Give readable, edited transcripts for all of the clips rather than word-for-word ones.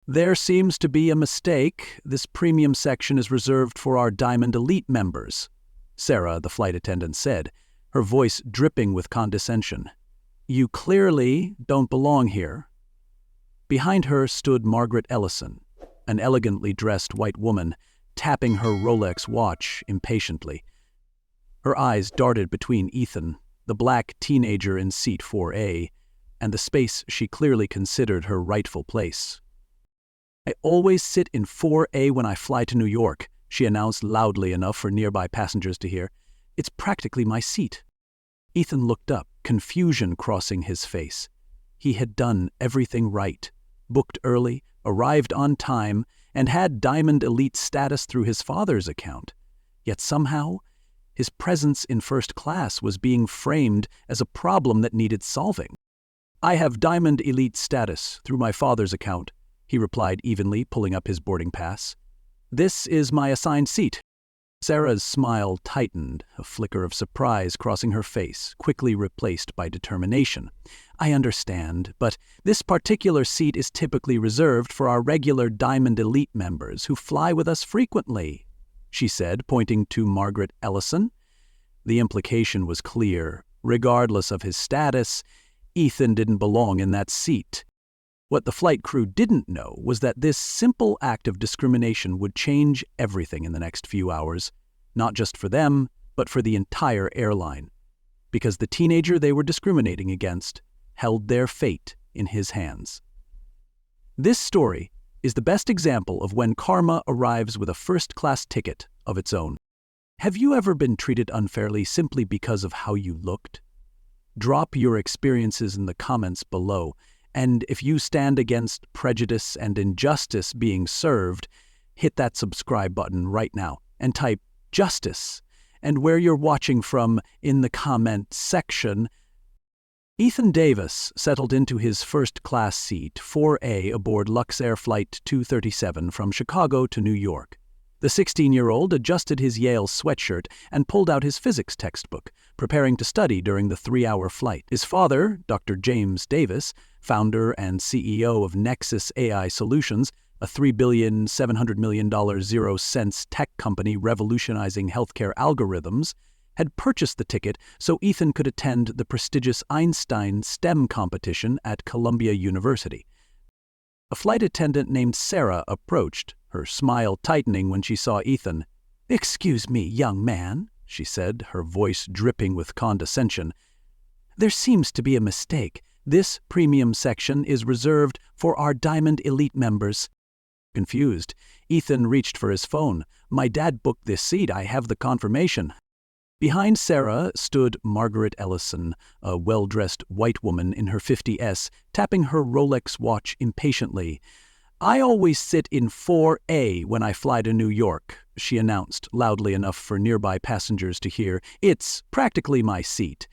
There seems to be a mistake. This premium section is reserved for our Diamond Elite members, Sarah, the flight attendant, said, her voice dripping with condescension. You clearly don't belong here. Behind her stood Margaret Ellison, an elegantly dressed white woman, tapping her Rolex watch impatiently. Her eyes darted between Ethan, the black teenager in seat 4A, and the space she clearly considered her rightful place. I always sit in 4A when I fly to New York, she announced loudly enough for nearby passengers to hear. It's practically my seat. Ethan looked up, confusion crossing his face. He had done everything right, booked early, arrived on time, and had Diamond Elite status through his father's account. Yet somehow, his presence in first class was being framed as a problem that needed solving. I have Diamond Elite status through my father's account, he replied evenly, pulling up his boarding pass. This is my assigned seat. Sarah's smile tightened, a flicker of surprise crossing her face, quickly replaced by determination. I understand, but this particular seat is typically reserved for our regular Diamond Elite members who fly with us frequently, she said, pointing to Margaret Ellison. The implication was clear. Regardless of his status, Ethan didn't belong in that seat. What the flight crew didn't know was that this simple act of discrimination would change everything in the next few hours, not just for them, but for the entire airline, because the teenager they were discriminating against held their fate in his hands. This story is the best example of when karma arrives with a first-class ticket of its own. Have you ever been treated unfairly simply because of how you looked? Drop your experiences in the comments below. And if you stand against prejudice and injustice being served, hit that subscribe button right now and type justice. And where you're watching from in the comment section. Ethan Davis settled into his first-class seat, 4A, aboard Luxair Flight 237 from Chicago to New York. The 16-year-old adjusted his Yale sweatshirt and pulled out his physics textbook, preparing to study during the 3-hour flight. His father, Dr. James Davis, founder and CEO of Nexus AI Solutions, a $3.7 billion zero-cents tech company revolutionizing healthcare algorithms, had purchased the ticket so Ethan could attend the prestigious Einstein STEM competition at Columbia University. A flight attendant named Sarah approached, her smile tightening when she saw Ethan. "Excuse me, young man," she said, her voice dripping with condescension. "There seems to be a mistake. This premium section is reserved for our Diamond Elite members." Confused, Ethan reached for his phone. "My dad booked this seat. I have the confirmation." Behind Sarah stood Margaret Ellison, a well-dressed white woman in her 50s, tapping her Rolex watch impatiently. "I always sit in 4A when I fly to New York," she announced loudly enough for nearby passengers to hear. "It's practically my seat."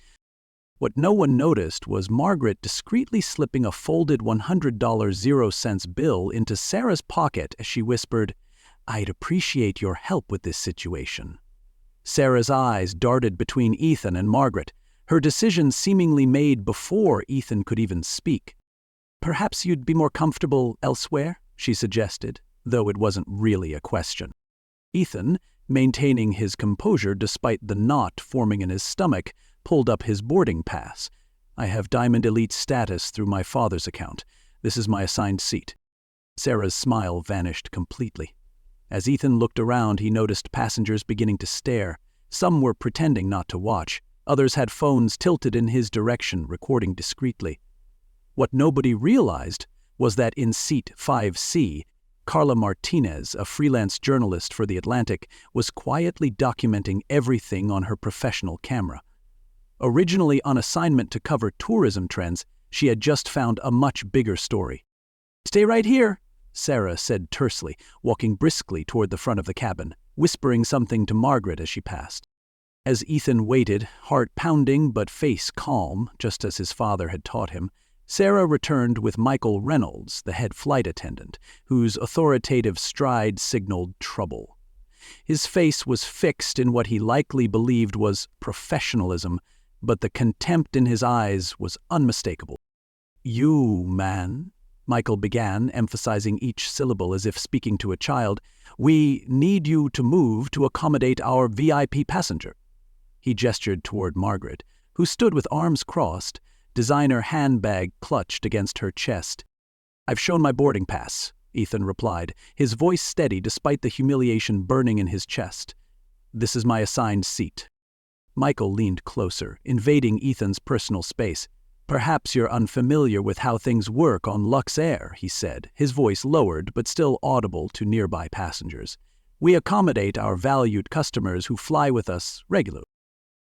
What no one noticed was Margaret discreetly slipping a folded $100 zero-cents bill into Sarah's pocket as she whispered, "I'd appreciate your help with this situation." Sarah's eyes darted between Ethan and Margaret, her decision seemingly made before Ethan could even speak. "Perhaps you'd be more comfortable elsewhere," she suggested, though it wasn't really a question. Ethan, maintaining his composure despite the knot forming in his stomach, pulled up his boarding pass. "I have Diamond Elite status through my father's account. This is my assigned seat." Sarah's smile vanished completely. As Ethan looked around, he noticed passengers beginning to stare. Some were pretending not to watch. Others had phones tilted in his direction, recording discreetly. What nobody realized was that in seat 5C, Carla Martinez, a freelance journalist for The Atlantic, was quietly documenting everything on her professional camera. Originally on assignment to cover tourism trends, she had just found a much bigger story. "Stay right here," Sarah said tersely, walking briskly toward the front of the cabin, whispering something to Margaret as she passed. As Ethan waited, heart pounding but face calm, just as his father had taught him, Sarah returned with Michael Reynolds, the head flight attendant, whose authoritative stride signaled trouble. His face was fixed in what he likely believed was professionalism, but the contempt in his eyes was unmistakable. "You, man," Michael began, emphasizing each syllable as if speaking to a child. "We need you to move to accommodate our VIP passenger." He gestured toward Margaret, who stood with arms crossed, designer handbag clutched against her chest. "I've shown my boarding pass," Ethan replied, his voice steady despite the humiliation burning in his chest. "This is my assigned seat." Michael leaned closer, invading Ethan's personal space. "Perhaps you're unfamiliar with how things work on Luxair," he said, his voice lowered but still audible to nearby passengers. "We accommodate our valued customers who fly with us regularly."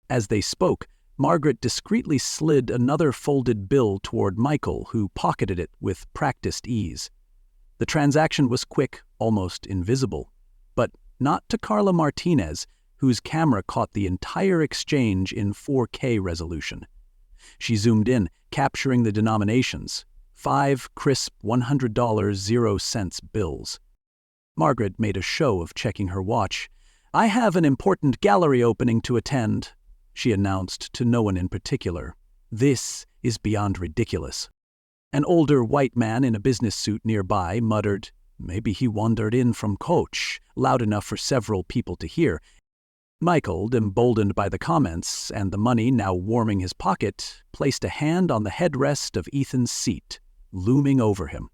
As they spoke, Margaret discreetly slid another folded bill toward Michael, who pocketed it with practiced ease. The transaction was quick, almost invisible, but not to Carla Martinez, whose camera caught the entire exchange in 4K resolution. She zoomed in, capturing the denominations, 5 crisp $100.00 bills. Margaret made a show of checking her watch. "I have an important gallery opening to attend," she announced to no one in particular. "This is beyond ridiculous." An older white man in a business suit nearby muttered, "Maybe he wandered in from coach," loud enough for several people to hear. Michael, emboldened by the comments and the money now warming his pocket, placed a hand on the headrest of Ethan's seat, looming over him.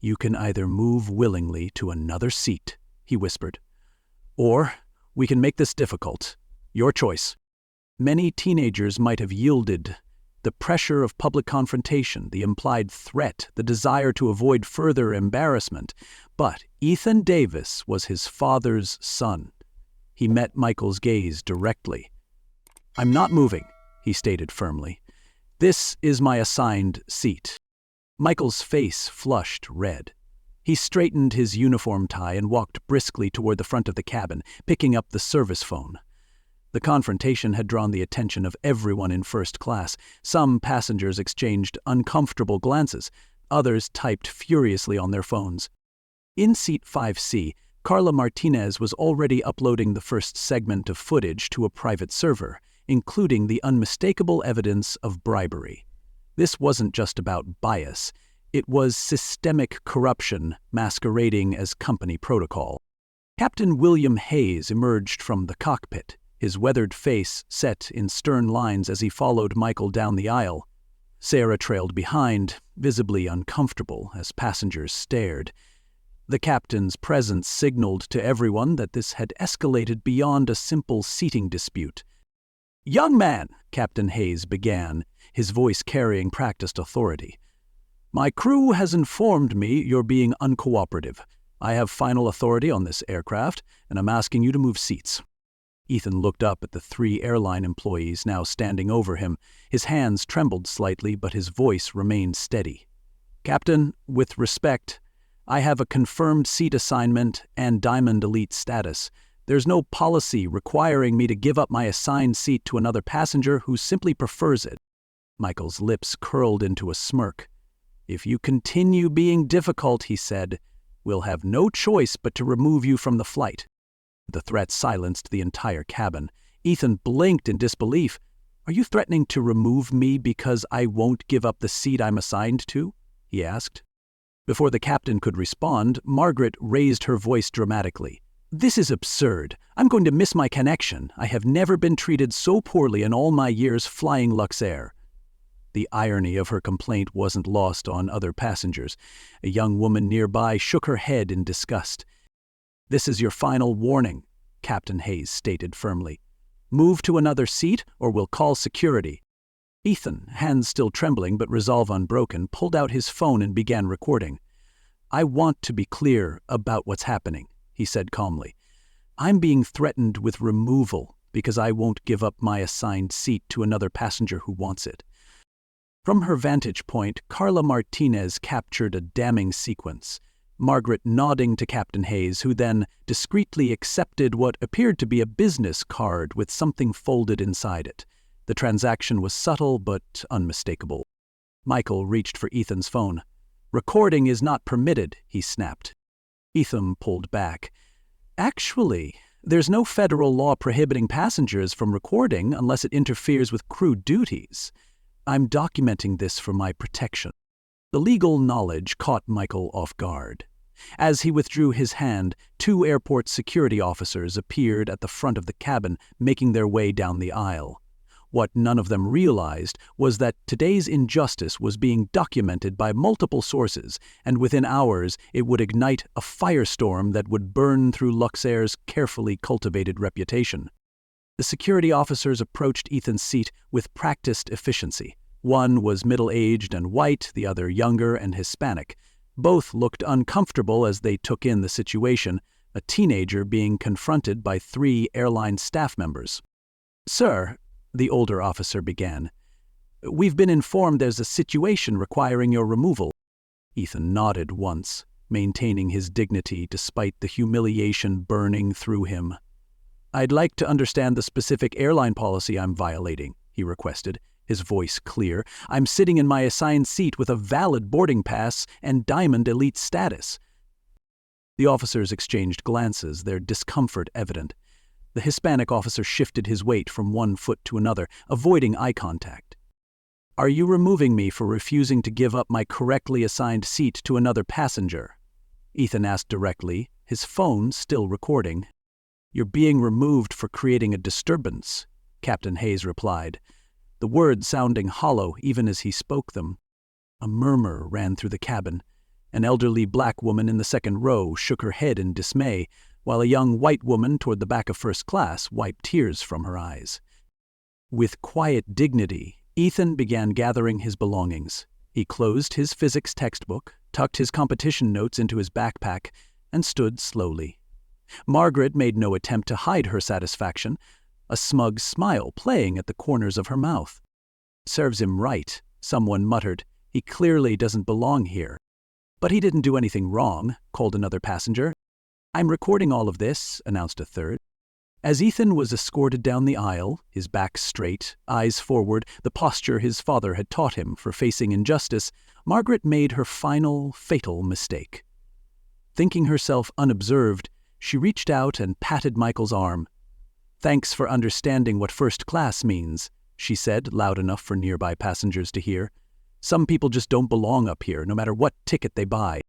"You can either move willingly to another seat," he whispered, "or we can make this difficult. Your choice." Many teenagers might have yielded. The pressure of public confrontation, the implied threat, the desire to avoid further embarrassment. But Ethan Davis was his father's son. He met Michael's gaze directly. "I'm not moving," he stated firmly. "This is my assigned seat." Michael's face flushed red. He straightened his uniform tie and walked briskly toward the front of the cabin, picking up the service phone. The confrontation had drawn the attention of everyone in first class. Some passengers exchanged uncomfortable glances. Others typed furiously on their phones. In seat 5C, Carla Martinez was already uploading the first segment of footage to a private server, including the unmistakable evidence of bribery. This wasn't just about bias. It was systemic corruption masquerading as company protocol. Captain William Hayes emerged from the cockpit, his weathered face set in stern lines as he followed Michael down the aisle. Sarah trailed behind, visibly uncomfortable as passengers stared. The captain's presence signaled to everyone that this had escalated beyond a simple seating dispute. "Young man," Captain Hayes began, his voice carrying practiced authority, "my crew has informed me you're being uncooperative. I have final authority on this aircraft, and I'm asking you to move seats." Ethan looked up at the 3 airline employees now standing over him. His hands trembled slightly, but his voice remained steady. "Captain, with respect, I have a confirmed seat assignment and Diamond Elite status. There's no policy requiring me to give up my assigned seat to another passenger who simply prefers it." Michael's lips curled into a smirk. "If you continue being difficult," he said, "we'll have no choice but to remove you from the flight." The threat silenced the entire cabin. Ethan blinked in disbelief. "Are you threatening to remove me because I won't give up the seat I'm assigned to?" he asked. Before the captain could respond, Margaret raised her voice dramatically. "This is absurd. I'm going to miss my connection. I have never been treated so poorly in all my years flying Luxair." The irony of her complaint wasn't lost on other passengers. A young woman nearby shook her head in disgust. "This is your final warning," Captain Hayes stated firmly. "Move to another seat or we'll call security." Ethan, hands still trembling but resolve unbroken, pulled out his phone and began recording. "I want to be clear about what's happening," he said calmly. "I'm being threatened with removal because I won't give up my assigned seat to another passenger who wants it." From her vantage point, Carla Martinez captured a damning sequence. Margaret nodding to Captain Hayes, who then discreetly accepted what appeared to be a business card with something folded inside it. The transaction was subtle but unmistakable. Michael reached for Ethan's phone. "Recording is not permitted," he snapped. Ethan pulled back. "Actually, there's no federal law prohibiting passengers from recording unless it interferes with crew duties. I'm documenting this for my protection." The legal knowledge caught Michael off guard. As he withdrew his hand, 2 airport security officers appeared at the front of the cabin, making their way down the aisle. What none of them realized was that today's injustice was being documented by multiple sources, and within hours it would ignite a firestorm that would burn through Luxair's carefully cultivated reputation. The security officers approached Ethan's seat with practiced efficiency. One was middle-aged and white, the other younger and Hispanic. Both looked uncomfortable as they took in the situation, a teenager being confronted by 3 airline staff members. "Sir," the older officer began, "we've been informed there's a situation requiring your removal." Ethan nodded once, maintaining his dignity despite the humiliation burning through him. "I'd like to understand the specific airline policy I'm violating," he requested, his voice clear. "I'm sitting in my assigned seat with a valid boarding pass and Diamond Elite status." The officers exchanged glances, their discomfort evident. The Hispanic officer shifted his weight from one foot to another, avoiding eye contact. "Are you removing me for refusing to give up my correctly assigned seat to another passenger?" Ethan asked directly, his phone still recording. "You're being removed for creating a disturbance," Captain Hayes replied, the words sounding hollow even as he spoke them. A murmur ran through the cabin. An elderly black woman in the second row shook her head in dismay, while a young white woman toward the back of first class wiped tears from her eyes. With quiet dignity, Ethan began gathering his belongings. He closed his physics textbook, tucked his competition notes into his backpack, and stood slowly. Margaret made no attempt to hide her satisfaction, a smug smile playing at the corners of her mouth. "Serves him right," someone muttered. "He clearly doesn't belong here." "But he didn't do anything wrong," called another passenger. "I'm recording all of this," announced a third. As Ethan was escorted down the aisle, his back straight, eyes forward, the posture his father had taught him for facing injustice, Margaret made her final, fatal mistake. Thinking herself unobserved, she reached out and patted Michael's arm. "Thanks for understanding what first class means," she said, loud enough for nearby passengers to hear. "Some people just don't belong up here, no matter what ticket they buy."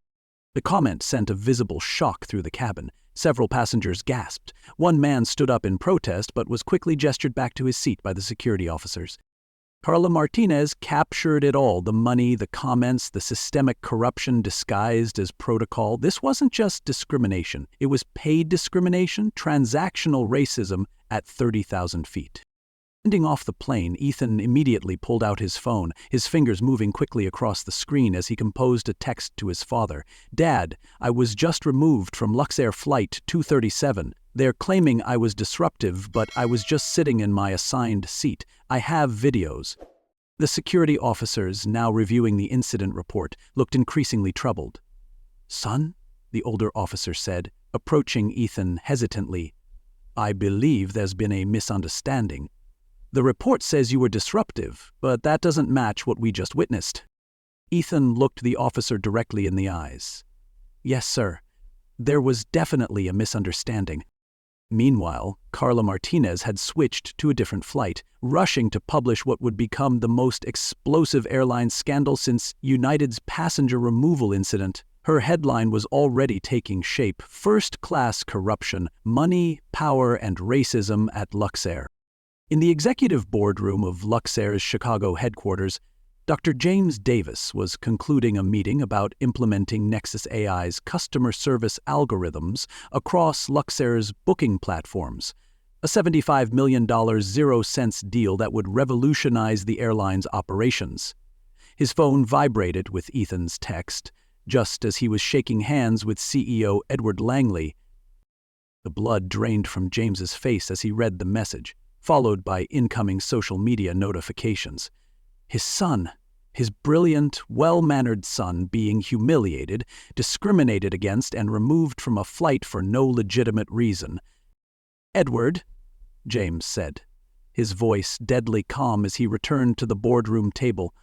The comment sent a visible shock through the cabin. Several passengers gasped. One man stood up in protest but was quickly gestured back to his seat by the security officers. Carla Martinez captured it all, the money, the comments, the systemic corruption disguised as protocol. This wasn't just discrimination. It was paid discrimination, transactional racism at 30,000 feet. Landing off the plane, Ethan immediately pulled out his phone, his fingers moving quickly across the screen as he composed a text to his father. "Dad, I was just removed from Luxair Flight 237. They're claiming I was disruptive, but I was just sitting in my assigned seat. I have videos." The security officers, now reviewing the incident report, looked increasingly troubled. "Son?" the older officer said, approaching Ethan hesitantly. "I believe there's been a misunderstanding. The report says you were disruptive, but that doesn't match what we just witnessed." Ethan looked the officer directly in the eyes. "Yes, sir. There was definitely a misunderstanding." Meanwhile, Carla Martinez had switched to a different flight, rushing to publish what would become the most explosive airline scandal since United's passenger removal incident. Her headline was already taking shape: "First-class corruption, money, power, and racism at Luxair." In the executive boardroom of Luxair's Chicago headquarters, Dr. James Davis was concluding a meeting about implementing Nexus AI's customer service algorithms across Luxair's booking platforms, a $75 million zero-cents deal that would revolutionize the airline's operations. His phone vibrated with Ethan's text, just as he was shaking hands with CEO Edward Langley. The blood drained from James's face as he read the message, followed by incoming social media notifications. His son, his brilliant, well-mannered son, being humiliated, discriminated against, and removed from a flight for no legitimate reason. "Edward," James said, his voice deadly calm as he returned to the boardroom table,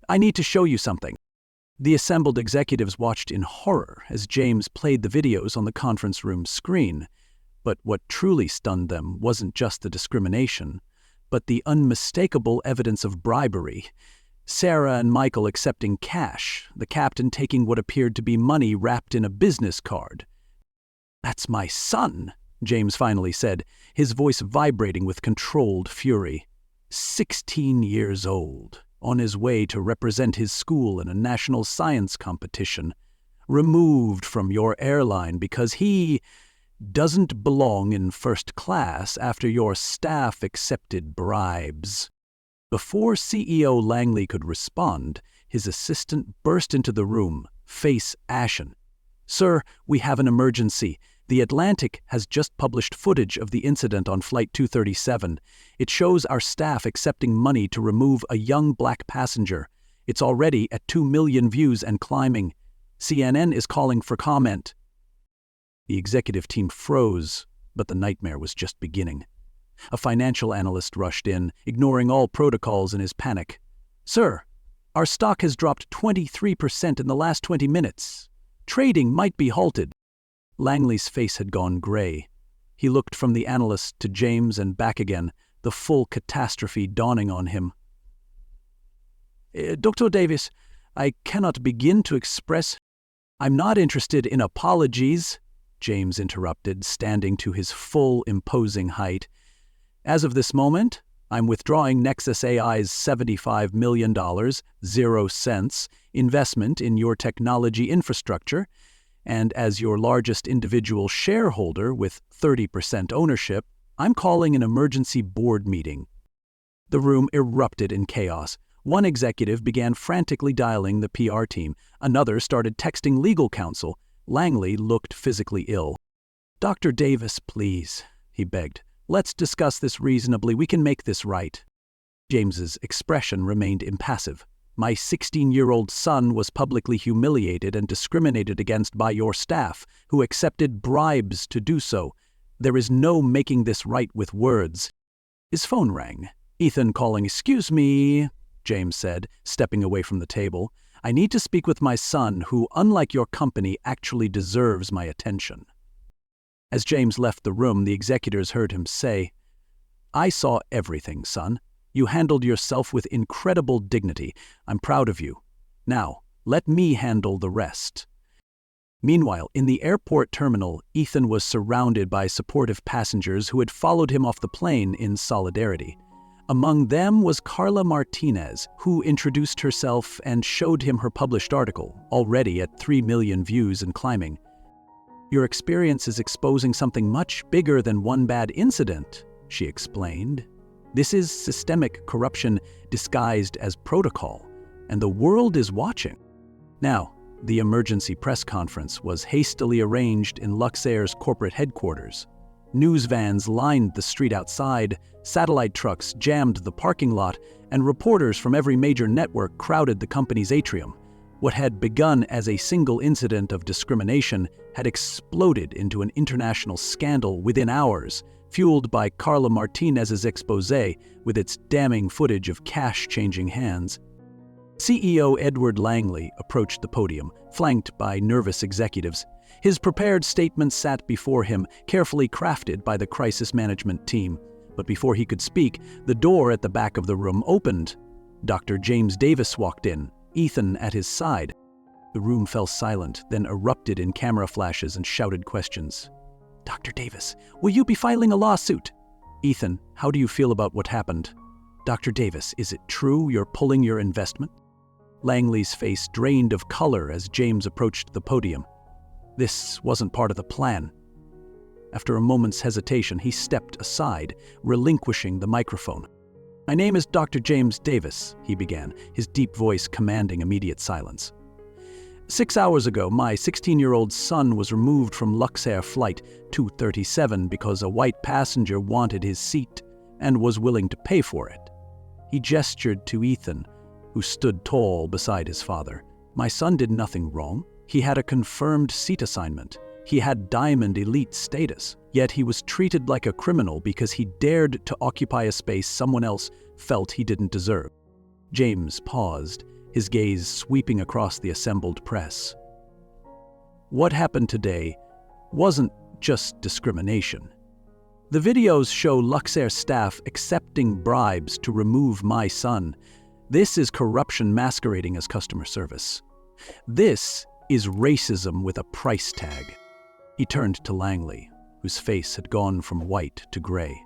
"I need to show you something." The assembled executives watched in horror as James played the videos on the conference room screen. But what truly stunned them wasn't just the discrimination, but the unmistakable evidence of bribery. Sarah and Michael accepting cash, the captain taking what appeared to be money wrapped in a business card. "That's my son," James finally said, his voice vibrating with controlled fury. 16 years old, on his way to represent his school in a national science competition, removed from your airline because he doesn't belong in first class after your staff accepted bribes. Before CEO Langley could respond, his assistant burst into the room, face ashen. "Sir, we have an emergency. The Atlantic has just published footage of the incident on Flight 237. It shows our staff accepting money to remove a young black passenger. It's already at 2 million views and climbing. CNN is calling for comment." The executive team froze, but the nightmare was just beginning. A financial analyst rushed in, ignoring all protocols in his panic. "Sir, our stock has dropped 23% in the last 20 minutes. Trading might be halted." Langley's face had gone gray. He looked from the analyst to James and back again, the full catastrophe dawning on him. "Dr. Davis, I cannot begin to express—" "I'm not interested in apologies," James interrupted, standing to his full, imposing height. "As of this moment, I'm withdrawing Nexus AI's $75 million, 0 cents, investment in your technology infrastructure, and as your largest individual shareholder with 30% ownership, I'm calling an emergency board meeting." The room erupted in chaos. One executive began frantically dialing the PR team. Another started texting legal counsel. Langley looked physically ill. "Dr. Davis, please," he begged. "Let's discuss this reasonably. We can make this right." James's expression remained impassive. "My 16-year-old son was publicly humiliated and discriminated against by your staff, who accepted bribes to do so. There is no making this right with words." His phone rang. Ethan calling. "Excuse me," James said, stepping away from the table. "I need to speak with my son, who, unlike your company, actually deserves my attention." As James left the room, the executors heard him say, "I saw everything, son. You handled yourself with incredible dignity. I'm proud of you. Now, let me handle the rest." Meanwhile, in the airport terminal, Ethan was surrounded by supportive passengers who had followed him off the plane in solidarity. Among them was Carla Martinez, who introduced herself and showed him her published article, already at 3 million views and climbing. "Your experience is exposing something much bigger than one bad incident," she explained. "This is systemic corruption disguised as protocol, and the world is watching." Now, the emergency press conference was hastily arranged in Luxair's corporate headquarters. News vans lined the street outside, satellite trucks jammed the parking lot, and reporters from every major network crowded the company's atrium. What had begun as a single incident of discrimination had exploded into an international scandal within hours, fueled by Carla Martinez's exposé with its damning footage of cash changing hands. CEO Edward Langley approached the podium, flanked by nervous executives. His prepared statement sat before him, carefully crafted by the crisis management team. But before he could speak, the door at the back of the room opened. Dr. James Davis walked in, Ethan at his side. The room fell silent, then erupted in camera flashes and shouted questions. "Dr. Davis, will you be filing a lawsuit?" "Ethan, how do you feel about what happened?" "Dr. Davis, is it true you're pulling your investment?" Langley's face drained of color as James approached the podium. This wasn't part of the plan. After a moment's hesitation, he stepped aside, relinquishing the microphone. "My name is Dr. James Davis," he began, his deep voice commanding immediate silence. 6 hours ago, my 16-year-old son was removed from Luxair Flight 237 because a white passenger wanted his seat and was willing to pay for it. He gestured to Ethan, who stood tall beside his father. "My son did nothing wrong. He had a confirmed seat assignment. He had Diamond Elite status, yet he was treated like a criminal because he dared to occupy a space someone else felt he didn't deserve." James paused, his gaze sweeping across the assembled press. What happened today wasn't just discrimination. The videos show Luxair staff accepting bribes to remove my son. This is corruption masquerading as customer service. This is racism with a price tag. He turned to Langley, whose face had gone from white to gray.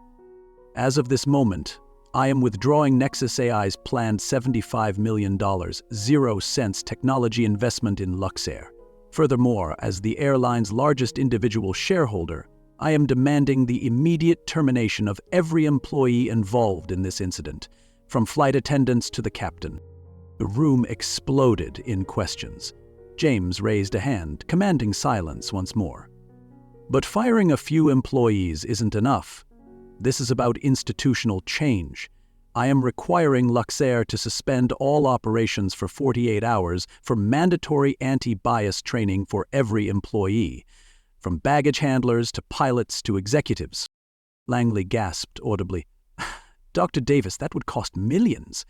As of this moment, I am withdrawing Nexus AI's planned $75 million, 0 cents technology investment in Luxair. Furthermore, as the airline's largest individual shareholder, I am demanding the immediate termination of every employee involved in this incident, from flight attendants to the captain. The room exploded in questions. James raised a hand, commanding silence once more. But firing a few employees isn't enough. This is about institutional change. I am requiring Luxair to suspend all operations for 48 hours for mandatory anti-bias training for every employee, from baggage handlers to pilots to executives. Langley gasped audibly. Dr. Davis, that would cost millions.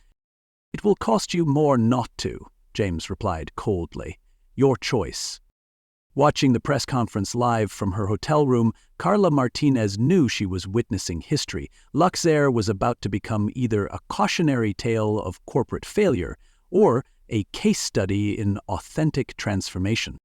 It will cost you more not to, James replied coldly. Your choice. Watching the press conference live from her hotel room, Carla Martinez knew she was witnessing history. Luxair was about to become either a cautionary tale of corporate failure or a case study in authentic transformation.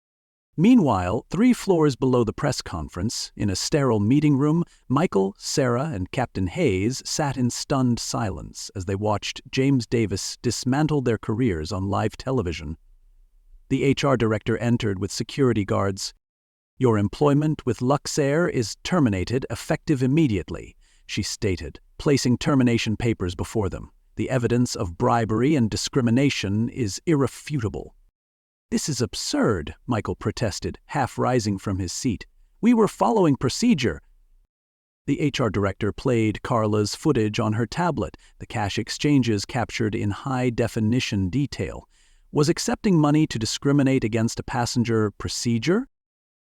Meanwhile, 3 floors below the press conference, in a sterile meeting room, Michael, Sarah, and Captain Hayes sat in stunned silence as they watched James Davis dismantle their careers on live television. The HR director entered with security guards. Your employment with Luxair is terminated effective immediately, she stated, placing termination papers before them. The evidence of bribery and discrimination is irrefutable. This is absurd, Michael protested, half rising from his seat. We were following procedure. The HR director played Carla's footage on her tablet, the cash exchanges captured in high-definition detail. Was accepting money to discriminate against a passenger procedure?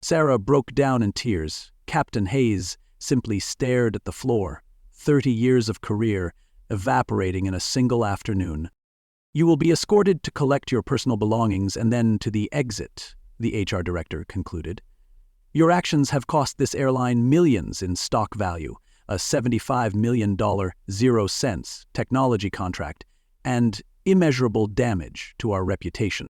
Sarah broke down in tears. Captain Hayes simply stared at the floor. 30 years of career evaporating in a single afternoon. You will be escorted to collect your personal belongings and then to the exit, the HR director concluded. Your actions have cost this airline millions in stock value, a $75 million 0 cents technology contract, and immeasurable damage to our reputation.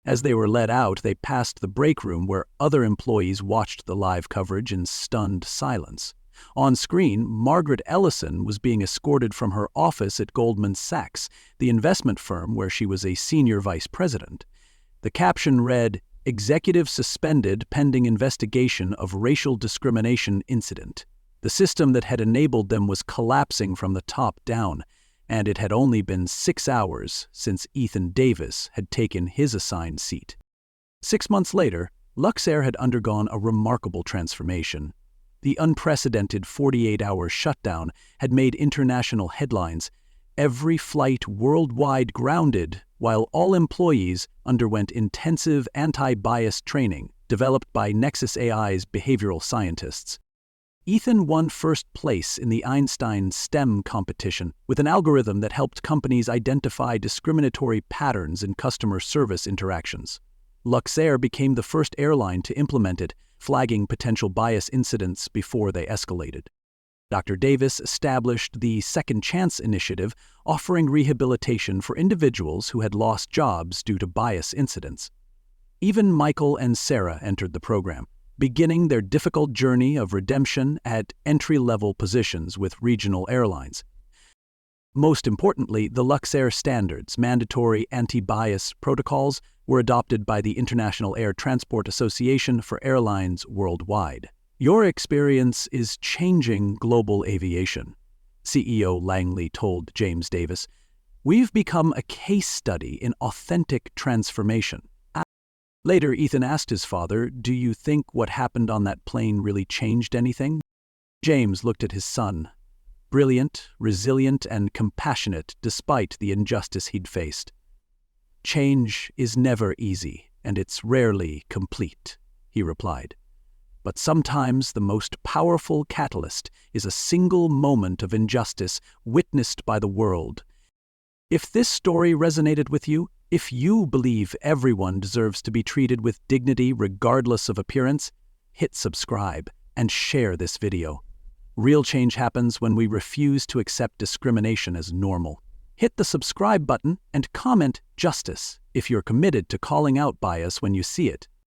As they were led out, they passed the break room where other employees watched the live coverage in stunned silence. On screen, Margaret Ellison was being escorted from her office at Goldman Sachs, the investment firm where she was a senior vice president. The caption read, "Executive suspended pending investigation of racial discrimination incident." The system that had enabled them was collapsing from the top down, and it had only been 6 hours since Ethan Davis had taken his assigned seat. 6 months later, Luxair had undergone a remarkable transformation. The unprecedented 48-hour shutdown had made international headlines. Every flight worldwide grounded, while all employees underwent intensive anti-bias training developed by Nexus AI's behavioral scientists. Ethan won first place in the Einstein STEM competition with an algorithm that helped companies identify discriminatory patterns in customer service interactions. Luxair became the first airline to implement it, flagging potential bias incidents before they escalated. Dr. Davis established the Second Chance Initiative, offering rehabilitation for individuals who had lost jobs due to bias incidents. Even Michael and Sarah entered the program, beginning their difficult journey of redemption at entry-level positions with regional airlines. Most importantly, the Luxair standards, mandatory anti-bias protocols, were adopted by the International Air Transport Association for airlines worldwide. Your experience is changing global aviation, CEO Langley told James Davis. We've become a case study in authentic transformation. Later, Ethan asked his father, "Do you think what happened on that plane really changed anything?" James looked at his son, brilliant, resilient, and compassionate despite the injustice he'd faced. "Change is never easy, and it's rarely complete," he replied. "But sometimes the most powerful catalyst is a single moment of injustice witnessed by the world. If this story resonated with you, if you believe everyone deserves to be treated with dignity regardless of appearance, hit subscribe and share this video. Real change happens when we refuse to accept discrimination as normal. Hit the subscribe button and comment "Justice" if you're committed to calling out bias when you see it.